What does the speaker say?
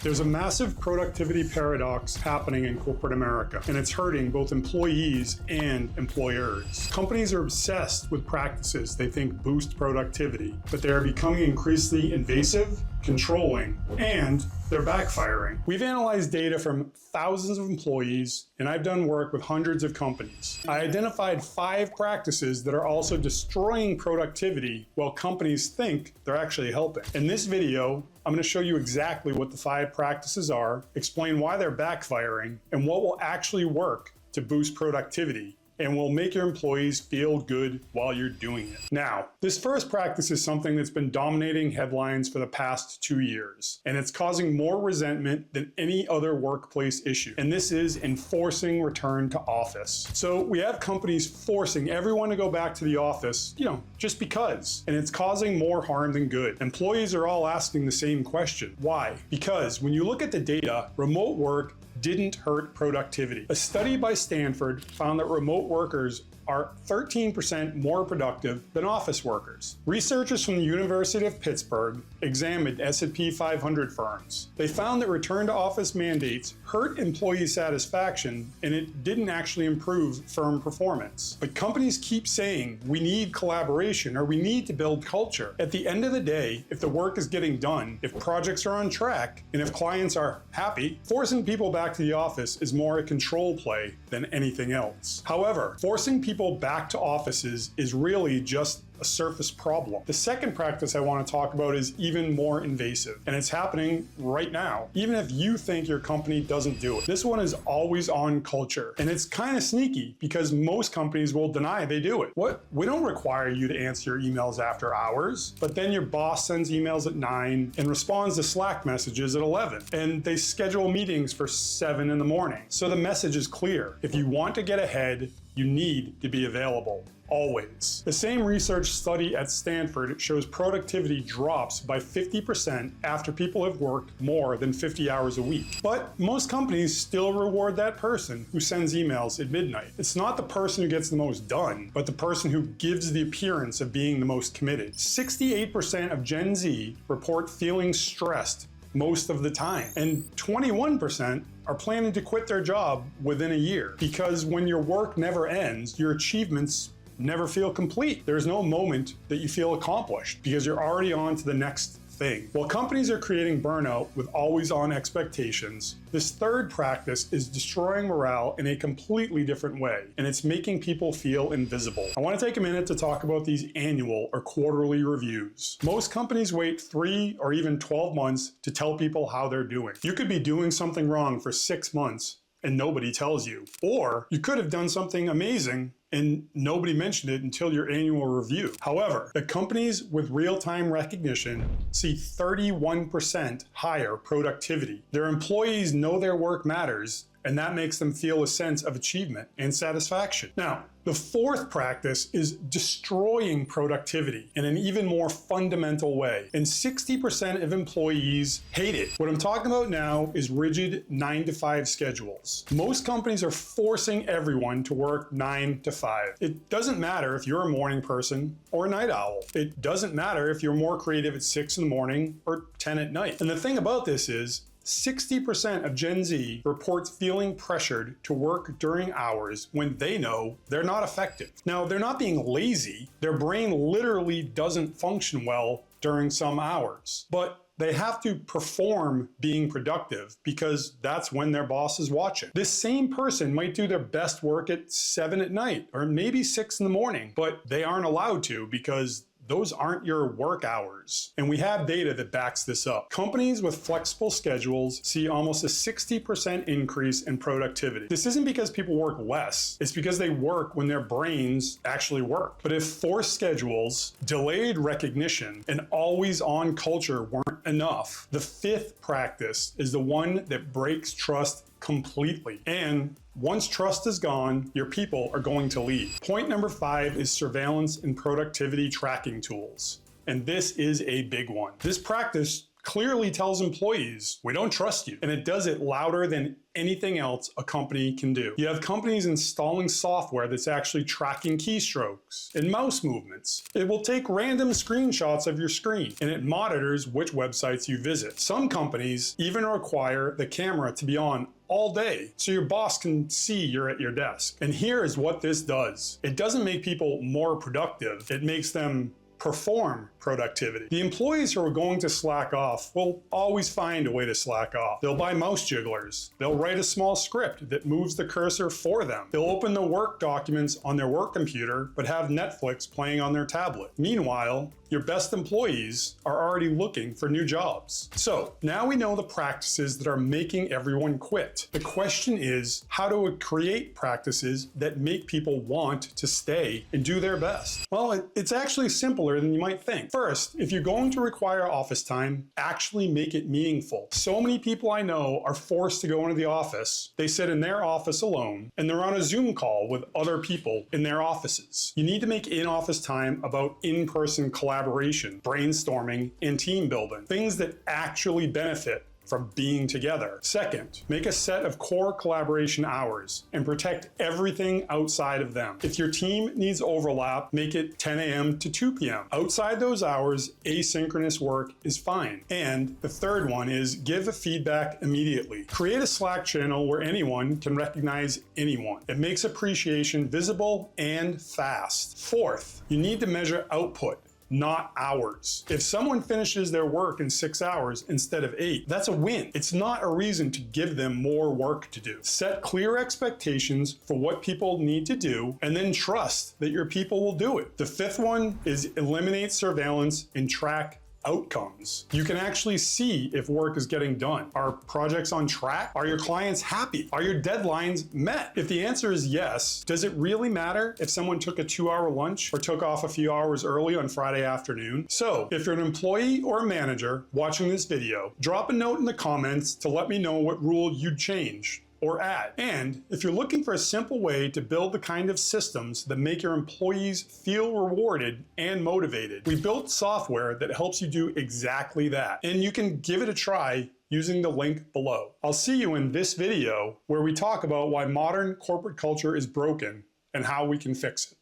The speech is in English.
There's a massive productivity paradox happening in corporate America, and it's hurting both employees and employers. Companies are obsessed with practices they think boost productivity, but they are becoming increasingly invasive, controlling, and they're backfiring. We've analyzed data from thousands of employees, and I've done work with hundreds of companies. I identified 5 practices that are also destroying productivity while companies think they're actually helping. In this video, I'm going to show you exactly what the 5 practices are, explain why they're backfiring, and what will actually work to boost productivity and will make your employees feel good while you're doing it. Now, this first practice is something that's been dominating headlines for the past 2 years, and it's causing more resentment than any other workplace issue. And this is enforcing return to office. So we have companies forcing everyone to go back to the office, just because, and it's causing more harm than good. Employees are all asking the same question. Why? Because when you look at the data, remote work didn't hurt productivity. A study by Stanford found that remote workers are 13% more productive than office workers. Researchers from the University of Pittsburgh examined S&P 500 firms. They found that return to office mandates hurt employee satisfaction, and it didn't actually improve firm performance. But companies keep saying we need collaboration or we need to build culture. At the end of the day, if the work is getting done, if projects are on track, and if clients are happy, forcing people back to the office is more a control play than anything else. However, forcing people back to offices is really just a surface problem. The second practice I want to talk about is even more invasive, and it's happening right now, even if you think your company doesn't do it. This one is always on culture, and it's kind of sneaky because most companies will deny they do it. We don't require you to answer your emails after hours, but then your boss sends emails at 9 and responds to Slack messages at 11, and they schedule meetings for 7 in the morning. So the message is clear. If you want to get ahead, you need to be available. Always. The same research study at Stanford shows productivity drops by 50% after people have worked more than 50 hours a week. But most companies still reward that person who sends emails at midnight. It's not the person who gets the most done, but the person who gives the appearance of being the most committed. 68% of Gen Z report feeling stressed most of the time, and 21% are planning to quit their job within a year. Because when your work never ends, your achievements never feel complete. There's no moment that you feel accomplished because you're already on to the next thing. While companies are creating burnout with always-on expectations, this third practice is destroying morale in a completely different way, and it's making people feel invisible. I want to take a minute to talk about these annual or quarterly reviews. Most companies wait 3 or even 12 months to tell people how they're doing. You could be doing something wrong for 6 months and nobody tells you. Or you could have done something amazing and nobody mentioned it until your annual review. However, the companies with real-time recognition see 31% higher productivity. Their employees know their work matters, and that makes them feel a sense of achievement and satisfaction. Now, the fourth practice is destroying productivity in an even more fundamental way, and 60% of employees hate it. What I'm talking about now is rigid 9-to-5 schedules. Most companies are forcing everyone to work 9 to 5. It doesn't matter if you're a morning person or a night owl. It doesn't matter if you're more creative at 6 in the morning or 10 at night. And the thing about this is, 60% of Gen Z reports feeling pressured to work during hours when they know they're not effective. Now, they're not being lazy. Their brain literally doesn't function well during some hours, but they have to perform being productive because that's when their boss is watching. This same person might do their best work at 7 at night or maybe 6 in the morning, but they aren't allowed to because those aren't your work hours. And we have data that backs this up. Companies with flexible schedules see almost a 60% increase in productivity. This isn't because people work less, it's because they work when their brains actually work. But if forced schedules, delayed recognition, and always-on culture weren't enough, the fifth practice is the one that breaks trust completely. And once trust is gone, your people are going to leave. Point number 5 is surveillance and productivity tracking tools. And this is a big one. This practice clearly tells employees, we don't trust you. And it does it louder than anything else a company can do. You have companies installing software that's actually tracking keystrokes and mouse movements. It will take random screenshots of your screen, and it monitors which websites you visit. Some companies even require the camera to be on all day so your boss can see you're at your desk. And here is what this does. It doesn't make people more productive. It makes them perform productivity. The employees who are going to slack off will always find a way to slack off. They'll buy mouse jigglers. They'll write a small script that moves the cursor for them. They'll open the work documents on their work computer, but have Netflix playing on their tablet. Meanwhile, your best employees are already looking for new jobs. So now we know the practices that are making everyone quit. The question is how to create practices that make people want to stay and do their best. Well, it's actually simpler than you might think. First, if you're going to require office time, actually make it meaningful. So many people I know are forced to go into the office. They sit in their office alone, and they're on a Zoom call with other people in their offices. You need to make in-office time about in-person collaboration, brainstorming, and team building. Things that actually benefit from being together. Second, make a set of core collaboration hours and protect everything outside of them. If your team needs overlap, make it 10 a.m. to 2 p.m. Outside those hours, asynchronous work is fine. And the third one is give feedback immediately. Create a Slack channel where anyone can recognize anyone. It makes appreciation visible and fast. Fourth, you need to measure output, not hours. If someone finishes their work in 6 hours instead of 8, that's a win. It's not a reason to give them more work to do. Set clear expectations for what people need to do, and then trust that your people will do it. The fifth one is eliminate surveillance and track outcomes. You can actually see if work is getting done. Are projects on track? Are your clients happy? Are your deadlines met? If the answer is yes, does it really matter if someone took a 2-hour lunch or took off a few hours early on Friday afternoon? So if you're an employee or a manager watching this video, drop a note in the comments to let me know what rule you'd change or add. And if you're looking for a simple way to build the kind of systems that make your employees feel rewarded and motivated, we built software that helps you do exactly that. And you can give it a try using the link below. I'll see you in this video where we talk about why modern corporate culture is broken and how we can fix it.